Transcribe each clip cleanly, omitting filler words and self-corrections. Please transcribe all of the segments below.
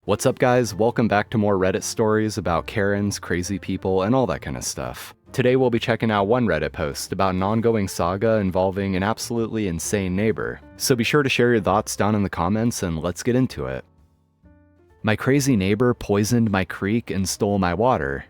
What's up, guys? Welcome back to more Reddit stories about Karens, crazy people, and all that kind of stuff. Today we'll be checking out one Reddit post about an ongoing saga involving an absolutely insane neighbor. So be sure to share your thoughts down in the comments and let's get into it. My crazy neighbor poisoned my creek and stole my water.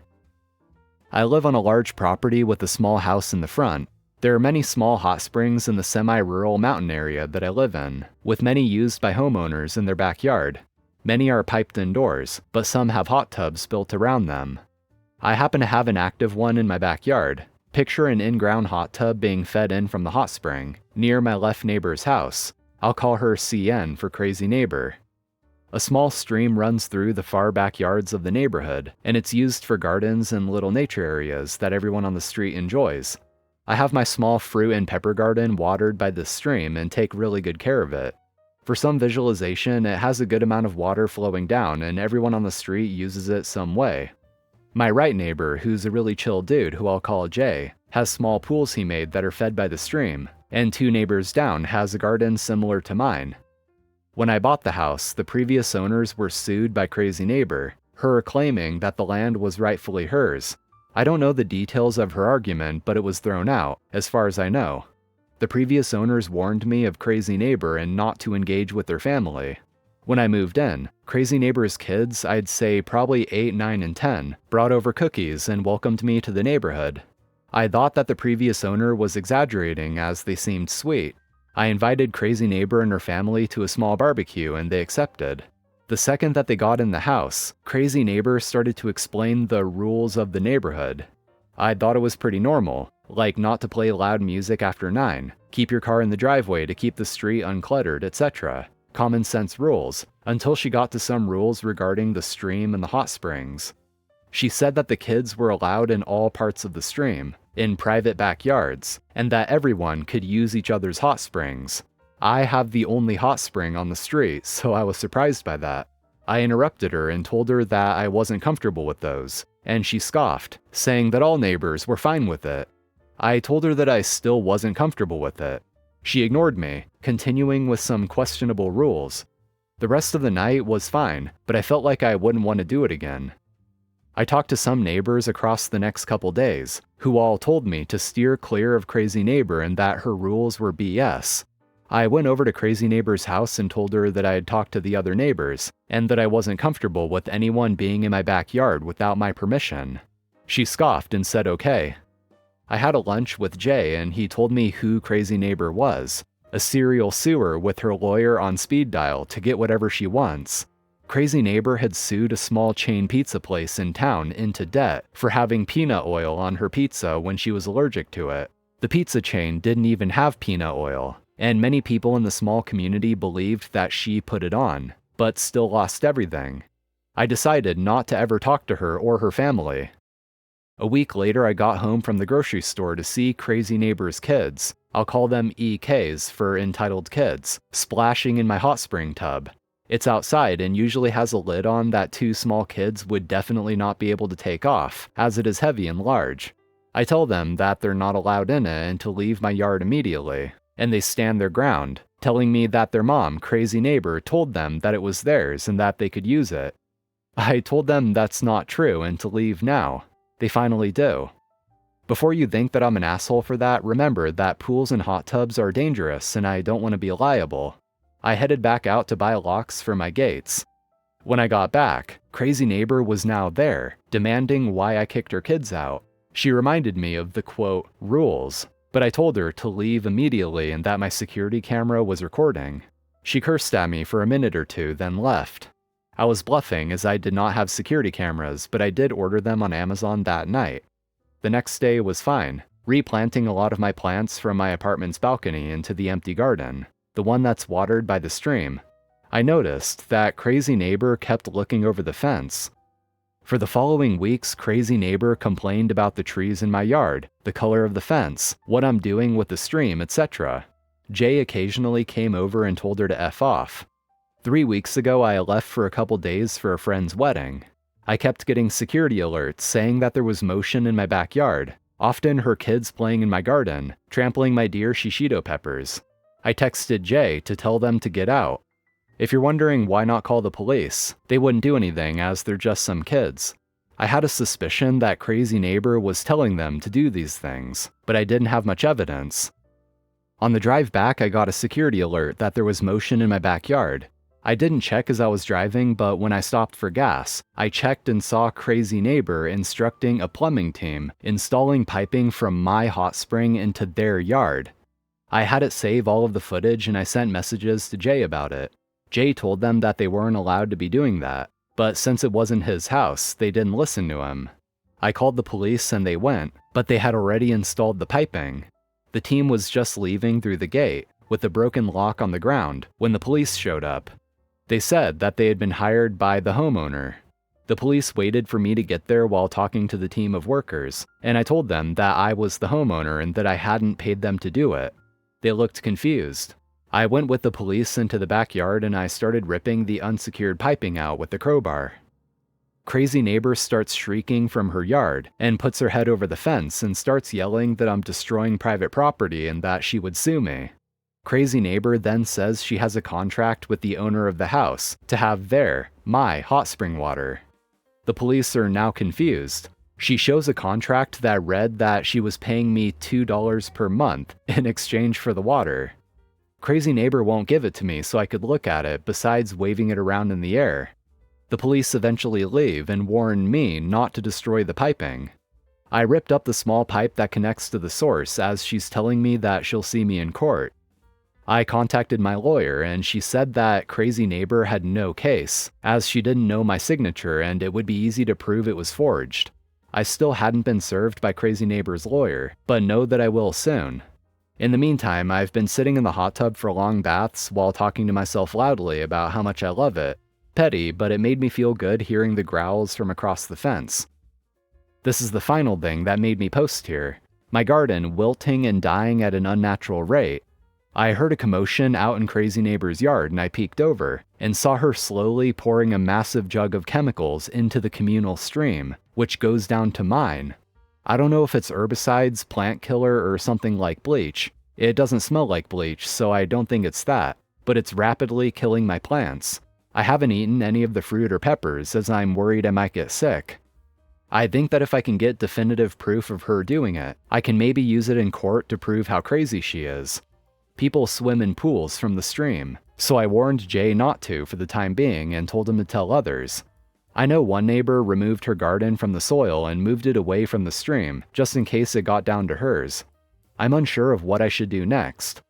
I live on a large property with a small house in the front. There are many small hot springs in the semi-rural mountain area that I live in, with many used by homeowners in their backyard. Many are piped indoors, but some have hot tubs built around them. I happen to have an active one in my backyard. Picture an in-ground hot tub being fed in from the hot spring, near my left neighbor's house. I'll call her CN for crazy neighbor. A small stream runs through the far backyards of the neighborhood, and it's used for gardens and little nature areas that everyone on the street enjoys. I have my small fruit and pepper garden watered by this stream and take really good care of it. For some visualization, it has a good amount of water flowing down and everyone on the street uses it some way. My right neighbor, who's a really chill dude who I'll call Jay, has small pools he made that are fed by the stream, and two neighbors down has a garden similar to mine. When I bought the house, the previous owners were sued by crazy neighbor, her claiming that the land was rightfully hers. I don't know the details of her argument, but it was thrown out, as far as I know. The previous owners warned me of crazy neighbor and not to engage with their family. When I moved in, crazy neighbor's kids, I'd say probably 8, 9, and 10, brought over cookies and welcomed me to the neighborhood. I thought that the previous owner was exaggerating as they seemed sweet. I invited crazy neighbor and her family to a small barbecue and they accepted. The second that they got in the house, crazy neighbor started to explain the rules of the neighborhood. I thought it was pretty normal, like not to play loud music after 9, keep your car in the driveway to keep the street uncluttered, etc. Common sense rules, until she got to some rules regarding the stream and the hot springs. She said that the kids were allowed in all parts of the stream, in private backyards, and that everyone could use each other's hot springs. I have the only hot spring on the street, so I was surprised by that. I interrupted her and told her that I wasn't comfortable with those, and she scoffed, saying that all neighbors were fine with it. I told her that I still wasn't comfortable with it. She ignored me, continuing with some questionable rules. The rest of the night was fine, but I felt like I wouldn't want to do it again. I talked to some neighbors across the next couple days, who all told me to steer clear of crazy neighbor and that her rules were BS. I went over to crazy neighbor's house and told her that I had talked to the other neighbors, and that I wasn't comfortable with anyone being in my backyard without my permission. She scoffed and said okay. I had a lunch with Jay and he told me who crazy neighbor was, a serial suer with her lawyer on speed dial to get whatever she wants. Crazy neighbor had sued a small chain pizza place in town into debt for having peanut oil on her pizza when she was allergic to it. The pizza chain didn't even have peanut oil, and many people in the small community believed that she put it on, but still lost everything. I decided not to ever talk to her or her family. A week later, I got home from the grocery store to see crazy neighbor's kids, I'll call them EKs for entitled kids, splashing in my hot spring tub. It's outside and usually has a lid on that two small kids would definitely not be able to take off, as it is heavy and large. I tell them that they're not allowed in it and to leave my yard immediately, and they stand their ground, telling me that their mom, crazy neighbor, told them that it was theirs and that they could use it. I told them that's not true and to leave now. They finally do. Before you think that I'm an asshole for that, remember that pools and hot tubs are dangerous and I don't want to be liable. I headed back out to buy locks for my gates. When I got back, crazy neighbor was now there, demanding why I kicked her kids out. She reminded me of the quote, rules, but I told her to leave immediately and that my security camera was recording. She cursed at me for a minute or two, then left. I was bluffing as I did not have security cameras, but I did order them on Amazon that night. The next day was fine, replanting a lot of my plants from my apartment's balcony into the empty garden, the one that's watered by the stream. I noticed that crazy neighbor kept looking over the fence. For the following weeks, crazy neighbor complained about the trees in my yard, the color of the fence, what I'm doing with the stream, etc. Jay occasionally came over and told her to F off. 3 weeks ago, I left for a couple days for a friend's wedding. I kept getting security alerts saying that there was motion in my backyard, often her kids playing in my garden, trampling my dear shishito peppers. I texted Jay to tell them to get out. If you're wondering why not call the police, they wouldn't do anything as they're just some kids. I had a suspicion that crazy neighbor was telling them to do these things, but I didn't have much evidence. On the drive back, I got a security alert that there was motion in my backyard. I didn't check as I was driving, but when I stopped for gas, I checked and saw crazy neighbor instructing a plumbing team installing piping from my hot spring into their yard. I had it save all of the footage and I sent messages to Jay about it. Jay told them that they weren't allowed to be doing that, but since it wasn't his house, they didn't listen to him. I called the police and they went, but they had already installed the piping. The team was just leaving through the gate, with a broken lock on the ground, when the police showed up. They said that they had been hired by the homeowner. The police waited for me to get there while talking to the team of workers, and I told them that I was the homeowner and that I hadn't paid them to do it. They looked confused. I went with the police into the backyard and I started ripping the unsecured piping out with the crowbar. Crazy neighbor starts shrieking from her yard and puts her head over the fence and starts yelling that I'm destroying private property and that she would sue me. Crazy neighbor then says she has a contract with the owner of the house to have my hot spring water. The police are now confused. She shows a contract that read that she was paying me $2 per month in exchange for the water. Crazy neighbor won't give it to me so I could look at it besides waving it around in the air. The police eventually leave and warn me not to destroy the piping. I ripped up the small pipe that connects to the source as she's telling me that she'll see me in court. I contacted my lawyer and she said that crazy neighbor had no case, as she didn't know my signature and it would be easy to prove it was forged. I still hadn't been served by crazy neighbor's lawyer, but know that I will soon. In the meantime, I've been sitting in the hot tub for long baths while talking to myself loudly about how much I love it. Petty, but it made me feel good hearing the growls from across the fence. This is the final thing that made me post here. My garden wilting and dying at an unnatural rate. I heard a commotion out in crazy neighbor's yard and I peeked over and saw her slowly pouring a massive jug of chemicals into the communal stream, which goes down to mine. I don't know if it's herbicides, plant killer, or something like bleach. It doesn't smell like bleach, so I don't think it's that, but it's rapidly killing my plants. I haven't eaten any of the fruit or peppers as I'm worried I might get sick. I think that if I can get definitive proof of her doing it, I can maybe use it in court to prove how crazy she is. People swim in pools from the stream, so I warned Jay not to for the time being and told him to tell others. I know one neighbor removed her garden from the soil and moved it away from the stream, just in case it got down to hers. I'm unsure of what I should do next.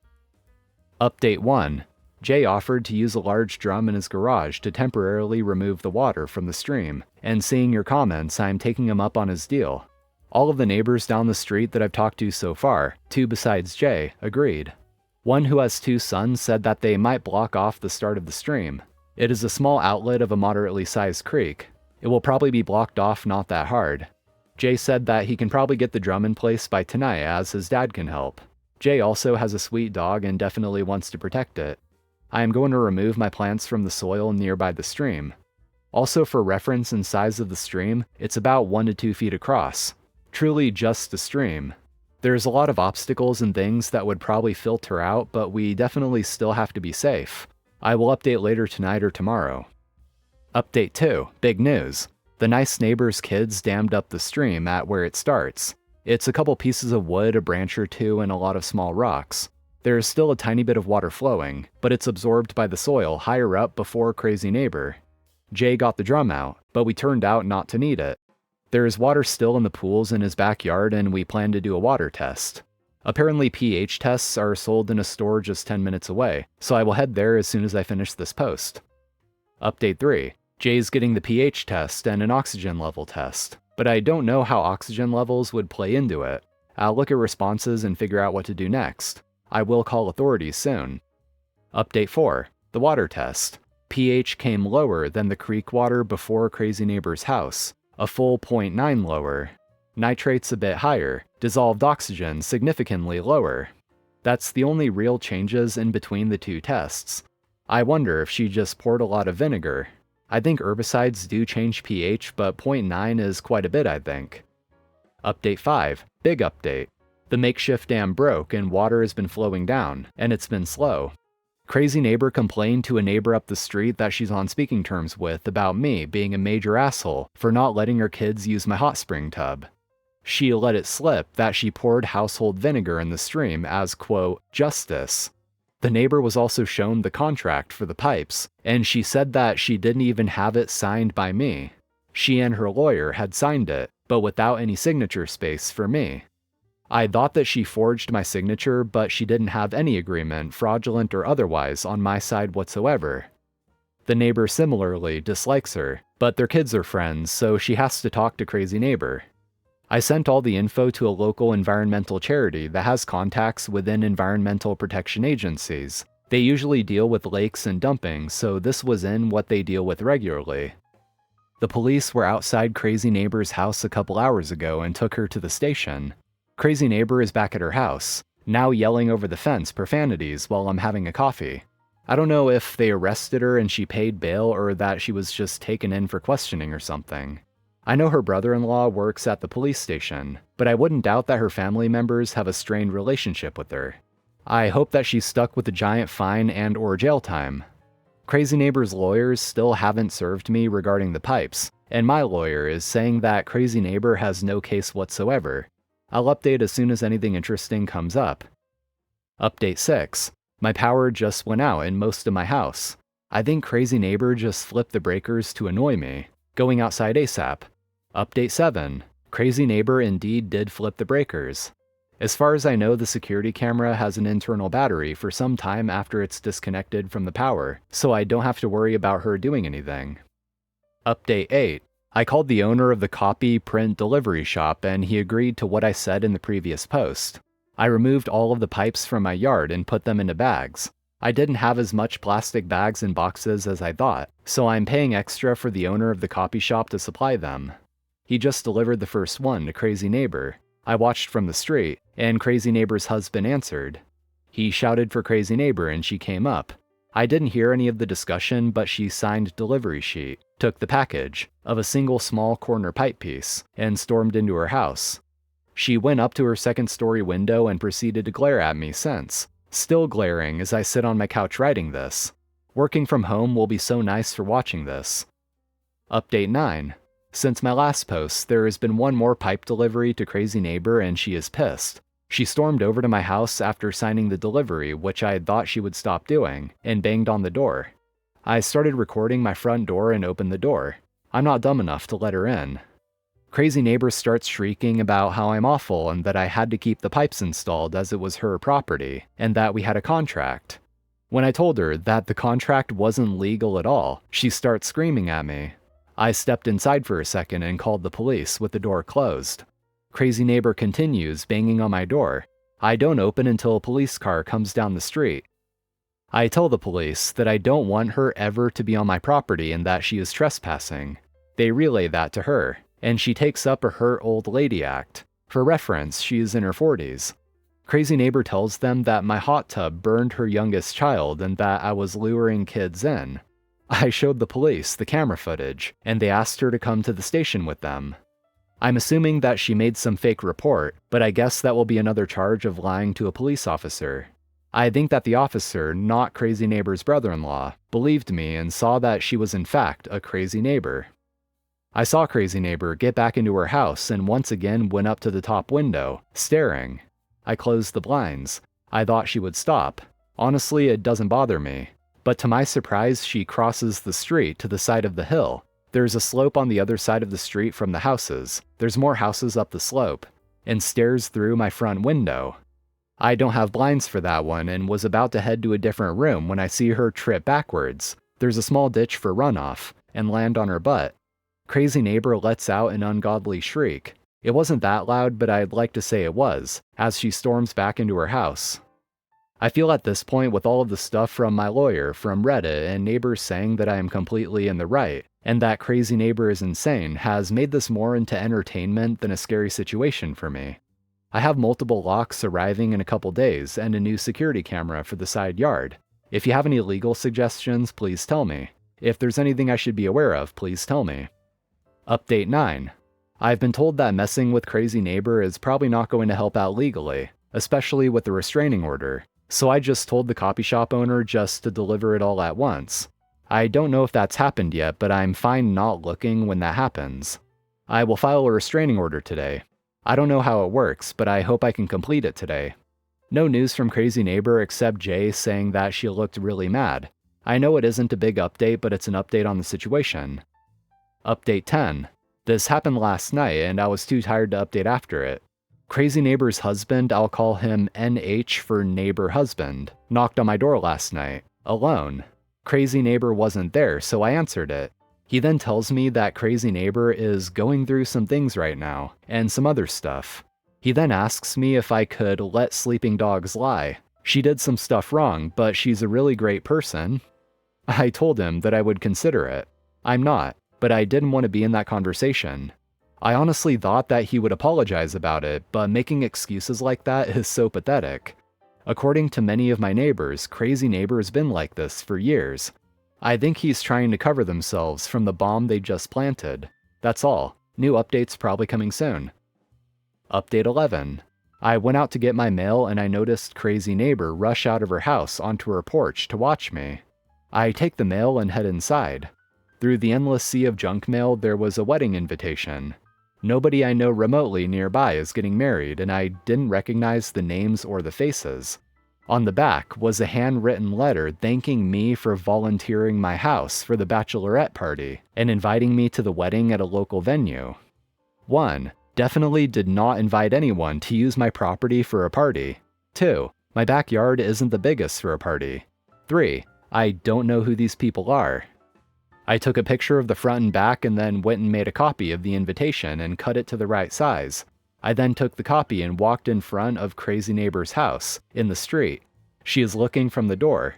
Update 1. Jay offered to use a large drum in his garage to temporarily remove the water from the stream, and seeing your comments, I'm taking him up on his deal. All of the neighbors down the street that I've talked to so far, 2 besides Jay, agreed. One who has 2 sons said that they might block off the start of the stream. It is a small outlet of a moderately sized creek. It will probably be blocked off not that hard. Jay said that he can probably get the drum in place by tonight as his dad can help. Jay also has a sweet dog and definitely wants to protect it. I am going to remove my plants from the soil nearby the stream. Also for reference and size of the stream, it's about 1 to 2 feet across. Truly just a stream. There's a lot of obstacles and things that would probably filter out, but we definitely still have to be safe. I will update later tonight or tomorrow. Update 2. Big news. The nice neighbor's kids dammed up the stream at where it starts. It's a couple pieces of wood, a branch or 2, and a lot of small rocks. There is still a tiny bit of water flowing, but it's absorbed by the soil higher up before crazy neighbor. Jay got the drum out, but we turned out not to need it. There is water still in the pools in his backyard and we plan to do a water test. Apparently pH tests are sold in a store just 10 minutes away, so I will head there as soon as I finish this post. Update 3. Jay's getting the pH test and an oxygen level test, but I don't know how oxygen levels would play into it. I'll look at responses and figure out what to do next. I will call authorities soon. Update 4. The water test. pH came lower than the creek water before crazy neighbor's house, a full 0.9 lower. Nitrates a bit higher, dissolved oxygen significantly lower. That's the only real changes in between the 2 tests. I wonder if she just poured a lot of vinegar. I think herbicides do change pH, but 0.9 is quite a bit, I think. Update 5. Big update. The makeshift dam broke and water has been flowing down, and it's been slow. Crazy neighbor complained to a neighbor up the street that she's on speaking terms with about me being a major asshole for not letting her kids use my hot spring tub. She let it slip that she poured household vinegar in the stream as, quote, justice. The neighbor was also shown the contract for the pipes, and she said that she didn't even have it signed by me. She and her lawyer had signed it, but without any signature space for me. I thought that she forged my signature, but she didn't have any agreement, fraudulent or otherwise, on my side whatsoever. The neighbor similarly dislikes her, but their kids are friends, so she has to talk to crazy neighbor. I sent all the info to a local environmental charity that has contacts within environmental protection agencies. They usually deal with lakes and dumping, so this was in what they deal with regularly. The police were outside Crazy Neighbor's house a couple hours ago and took her to the station. Crazy Neighbor is back at her house, now yelling over the fence profanities while I'm having a coffee. I don't know if they arrested her and she paid bail or that she was just taken in for questioning or something. I know her brother-in-law works at the police station, but I wouldn't doubt that her family members have a strained relationship with her. I hope that she's stuck with a giant fine and/or jail time. Crazy Neighbor's lawyers still haven't served me regarding the pipes, and my lawyer is saying that Crazy Neighbor has no case whatsoever. I'll update as soon as anything interesting comes up. Update 6. My power just went out in most of my house. I think Crazy Neighbor just flipped the breakers to annoy me. Going outside ASAP. Update 7. Crazy Neighbor indeed did flip the breakers. As far as I know, the security camera has an internal battery for some time after it's disconnected from the power, so I don't have to worry about her doing anything. Update 8. I called the owner of the copy print delivery shop and he agreed to what I said in the previous post. I removed all of the pipes from my yard and put them into bags. I didn't have as much plastic bags and boxes as I thought, so I'm paying extra for the owner of the copy shop to supply them. He just delivered the first one to Crazy Neighbor. I watched from the street, and Crazy Neighbor's husband answered. He shouted for Crazy Neighbor and she came up. I didn't hear any of the discussion, but she signed delivery sheet, took the package of a single small corner pipe piece, and stormed into her house. She went up to her second-story window and proceeded to glare at me since. Still glaring as I sit on my couch writing this. Working from home will be so nice for watching this. Update 9. Since my last post, there has been one more pipe delivery to Crazy Neighbor and she is pissed. She stormed over to my house after signing the delivery, which I had thought she would stop doing, and banged on the door. I started recording my front door and opened the door. I'm not dumb enough to let her in. Crazy Neighbor starts shrieking about how I'm awful and that I had to keep the pipes installed as it was her property, and that we had a contract. When I told her that the contract wasn't legal at all, she starts screaming at me. I stepped inside for a second and called the police with the door closed. Crazy Neighbor continues banging on my door. I don't open until a police car comes down the street. I tell the police that I don't want her ever to be on my property and that she is trespassing. They relay that to her, and she takes up a hurt old lady act. For reference, she is in her 40s. Crazy Neighbor tells them that my hot tub burned her youngest child and that I was luring kids in. I showed the police the camera footage, and they asked her to come to the station with them. I'm assuming that she made some fake report, but I guess that will be another charge of lying to a police officer. I think that the officer, not Crazy Neighbor's brother-in-law, believed me and saw that she was in fact a crazy neighbor. I saw Crazy Neighbor get back into her house and once again went up to the top window, staring. I closed the blinds. I thought she would stop. Honestly, it doesn't bother me. But to my surprise, she crosses the street to the side of the hill. There's a slope on the other side of the street from the houses. There's more houses up the slope, and stares through my front window. I don't have blinds for that one and was about to head to a different room when I see her trip backwards. There's a small ditch for runoff, and land on her butt. Crazy Neighbor lets out an ungodly shriek. It wasn't that loud, but I'd like to say it was, as she storms back into her house. I feel at this point, with all of the stuff from my lawyer, from Reddit, and neighbors saying that I am completely in the right, and that Crazy Neighbor is insane, has made this more into entertainment than a scary situation for me. I have multiple locks arriving in a couple days, and a new security camera for the side yard. If you have any legal suggestions, please tell me. If there's anything I should be aware of, please tell me. Update 9. I've been told that messing with Crazy Neighbor is probably not going to help out legally, especially with the restraining order. So I just told the copy shop owner just to deliver it all at once. I don't know if that's happened yet, but I'm fine not looking when that happens. I will file a restraining order today. I don't know how it works, but I hope I can complete it today. No news from crazy neighbor except Jay saying that she looked really mad. I know it isn't a big update, but it's an update on the situation. Update 10. This happened last night and I was too tired to update after it. Crazy neighbor's husband, I'll call him NH for neighbor husband, knocked on my door last night, alone. Crazy neighbor wasn't there, so I answered it. He then tells me that crazy neighbor is going through some things right now, and some other stuff. He then asks me if I could let sleeping dogs lie. She did some stuff wrong, but she's a really great person. I told him that I would consider it. I'm not, but I didn't want to be in that conversation. I honestly thought that he would apologize about it, but making excuses like that is so pathetic. According to many of my neighbors, crazy neighbor has been like this for years. I think he's trying to cover themselves from the bomb they just planted. That's all. New updates probably coming soon. Update 11. I went out to get my mail and I noticed crazy neighbor rush out of her house onto her porch to watch me. I take the mail and head inside. Through the endless sea of junk mail, there was a wedding invitation. Nobody I know remotely nearby is getting married, and I didn't recognize the names or the faces. On the back was a handwritten letter thanking me for volunteering my house for the bachelorette party and inviting me to the wedding at a local venue. 1. Definitely did not invite anyone to use my property for a party. 2. My backyard isn't the biggest for a party. 3. I don't know who these people are. I took a picture of the front and back and then went and made a copy of the invitation and cut it to the right size. I then took the copy and walked in front of crazy neighbor's house, in the street. She is looking from the door.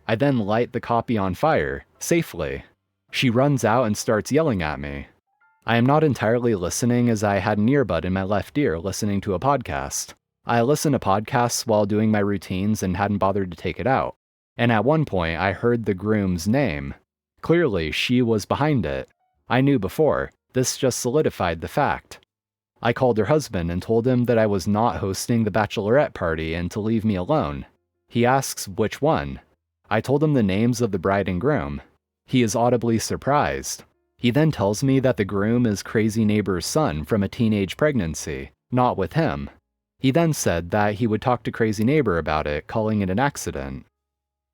I then light the copy on fire, safely. She runs out and starts yelling at me. I am not entirely listening as I had an earbud in my left ear listening to a podcast. I listen to podcasts while doing my routines and hadn't bothered to take it out. And at one point I heard the groom's name. Clearly, she was behind it. I knew before. This just solidified the fact. I called her husband and told him that I was not hosting the bachelorette party and to leave me alone. He asks which one. I told him the names of the bride and groom. He is audibly surprised. He then tells me that the groom is crazy neighbor's son from a teenage pregnancy, not with him. He then said that he would talk to crazy neighbor about it, calling it an accident.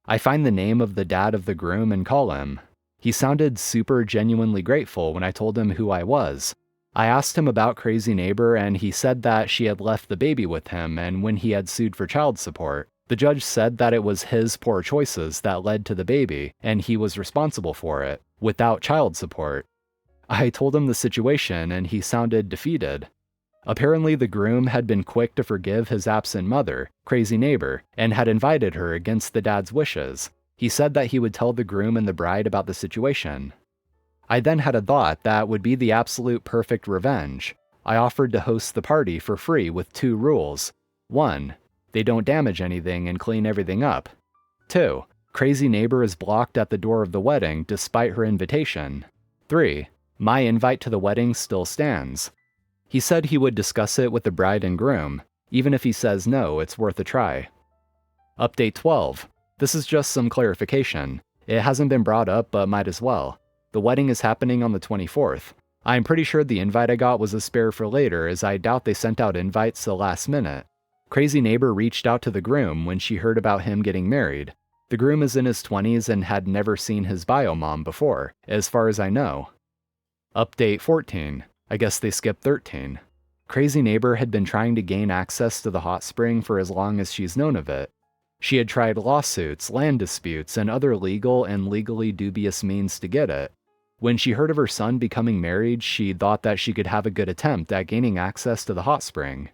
I find the name of the dad of the groom and call him. He sounded super genuinely grateful when I told him who I was. I asked him about crazy neighbor and he said that she had left the baby with him and when he had sued for child support. The judge said that it was his poor choices that led to the baby and he was responsible for it, without child support. I told him the situation and he sounded defeated. Apparently the groom had been quick to forgive his absent mother, crazy neighbor, and had invited her against the dad's wishes. He said that he would tell the groom and the bride about the situation. I then had a thought that would be the absolute perfect revenge. I offered to host the party for free with 2 rules. 1. They don't damage anything and clean everything up. 2. Crazy neighbor is blocked at the door of the wedding despite her invitation. 3. My invite to the wedding still stands. He said he would discuss it with the bride and groom. Even if he says no, it's worth a try. Update 12. This is just some clarification. It hasn't been brought up, but might as well. The wedding is happening on the 24th. I'm pretty sure the invite I got was a spare for later, as I doubt they sent out invites the last minute. Crazy neighbor reached out to the groom when she heard about him getting married. The groom is in his 20s and had never seen his bio mom before, as far as I know. Update 14. I guess they skipped 13. Crazy neighbor had been trying to gain access to the hot spring for as long as she's known of it. She had tried lawsuits, land disputes, and other legal and legally dubious means to get it. When she heard of her son becoming married, she thought that she could have a good attempt at gaining access to the hot spring.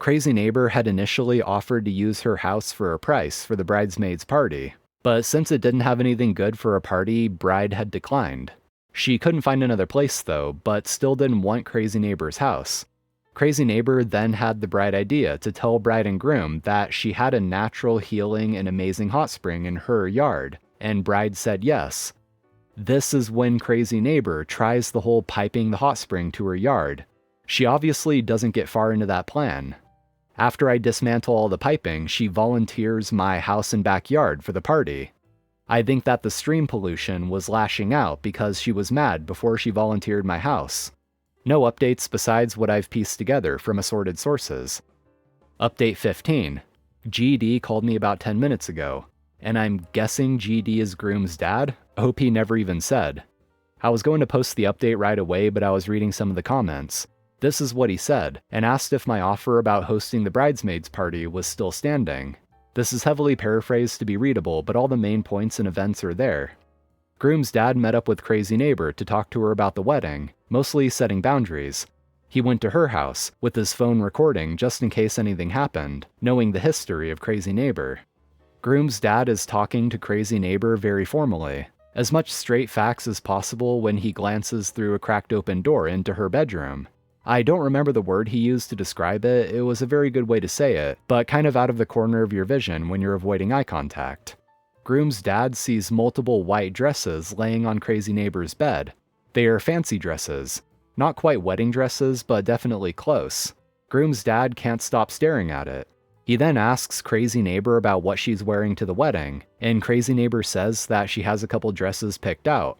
Crazy neighbor had initially offered to use her house for a price for the bridesmaid's party, but since it didn't have anything good for a party, bride had declined. She couldn't find another place though, but still didn't want crazy neighbor's house. Crazy neighbor then had the bright idea to tell bride and groom that she had a natural healing and amazing hot spring in her yard, and bride said yes. This is when crazy neighbor tries the whole piping the hot spring to her yard. She obviously doesn't get far into that plan. After I dismantle all the piping, she volunteers my house and backyard for the party. I think that the stream pollution was lashing out because she was mad before she volunteered my house. No updates besides what I've pieced together from assorted sources. Update 15. GD called me about 10 minutes ago, and I'm guessing GD is Groom's dad? OP never even said. I was going to post the update right away, but I was reading some of the comments. This is what he said, and asked if my offer about hosting the bridesmaids party was still standing. This is heavily paraphrased to be readable, but all the main points and events are there. Groom's dad met up with Crazy Neighbor to talk to her about the wedding, mostly setting boundaries. He went to her house, with his phone recording just in case anything happened, knowing the history of Crazy Neighbor. Groom's dad is talking to Crazy Neighbor very formally, as much straight facts as possible when he glances through a cracked open door into her bedroom. I don't remember the word he used to describe it, it was a very good way to say it, but kind of out of the corner of your vision when you're avoiding eye contact. Groom's dad sees multiple white dresses laying on Crazy Neighbor's bed. They are fancy dresses. Not quite wedding dresses, but definitely close. Groom's dad can't stop staring at it. He then asks Crazy Neighbor about what she's wearing to the wedding, and Crazy Neighbor says that she has a couple dresses picked out.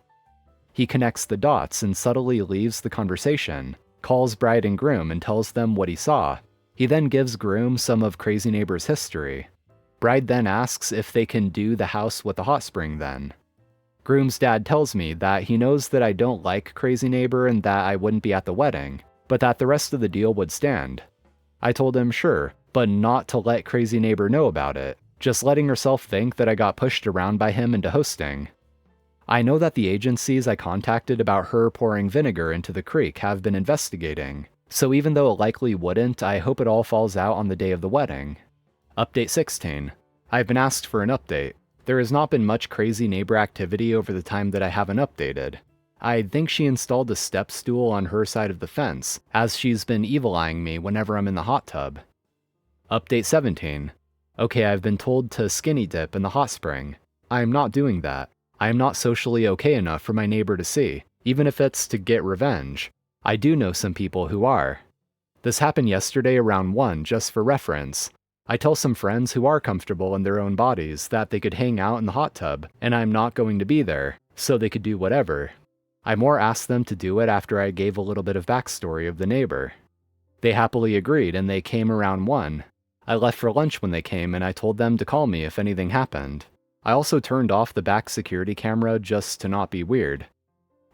He connects the dots and subtly leaves the conversation, calls bride and groom and tells them what he saw. He then gives groom some of Crazy Neighbor's history. Bride then asks if they can do the house with the hot spring then. Groom's dad tells me that he knows that I don't like Crazy Neighbor and that I wouldn't be at the wedding, but that the rest of the deal would stand. I told him sure, but not to let Crazy Neighbor know about it, just letting herself think that I got pushed around by him into hosting. I know that the agencies I contacted about her pouring vinegar into the creek have been investigating, so even though it likely wouldn't, I hope it all falls out on the day of the wedding. Update 16. I've been asked for an update. There has not been much Crazy Neighbor activity over the time that I haven't updated. I think she installed a step stool on her side of the fence, as she's been evil-eyeing me whenever I'm in the hot tub. Update 17. Okay, I've been told to skinny dip in the hot spring. I am not doing that. I am not socially okay enough for my neighbor to see, even if it's to get revenge. I do know some people who are. This happened yesterday around 1, just for reference. I tell some friends who are comfortable in their own bodies that they could hang out in the hot tub, and I'm not going to be there, so they could do whatever. I more asked them to do it after I gave a little bit of backstory of the neighbor. They happily agreed, and they came around 1. I left for lunch when they came, and I told them to call me if anything happened. I also turned off the back security camera just to not be weird.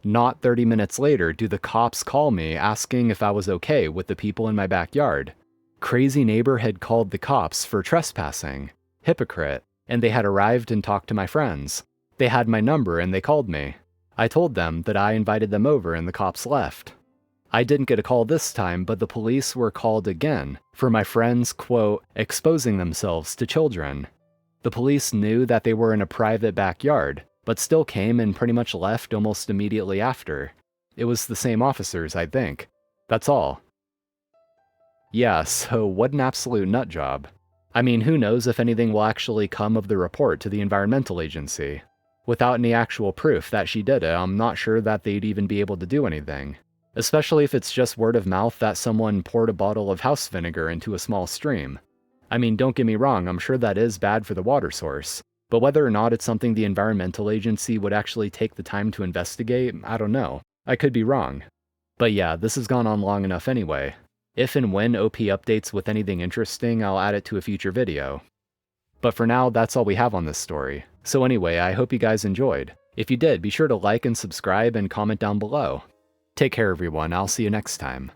Not 30 minutes later do the cops call me asking if I was okay with the people in my backyard. Crazy Neighbor had called the cops for trespassing. Hypocrite. And they had arrived and talked to my friends. They had my number and they called me. I told them that I invited them over and the cops left. I didn't get a call this time, but the police were called again for my friends, quote, exposing themselves to children. The police knew that they were in a private backyard, but still came and pretty much left almost immediately after. It was the same officers, I think. That's all. Yeah, so what an absolute nut job. I mean, who knows if anything will actually come of the report to the environmental agency. Without any actual proof that she did it, I'm not sure that they'd even be able to do anything. Especially if it's just word of mouth that someone poured a bottle of house vinegar into a small stream. I mean, don't get me wrong, I'm sure that is bad for the water source. But whether or not it's something the environmental agency would actually take the time to investigate, I don't know. I could be wrong. But yeah, this has gone on long enough anyway. If and when OP updates with anything interesting, I'll add it to a future video. But for now, that's all we have on this story. So anyway, I hope you guys enjoyed. If you did, be sure to like and subscribe and comment down below. Take care everyone, I'll see you next time.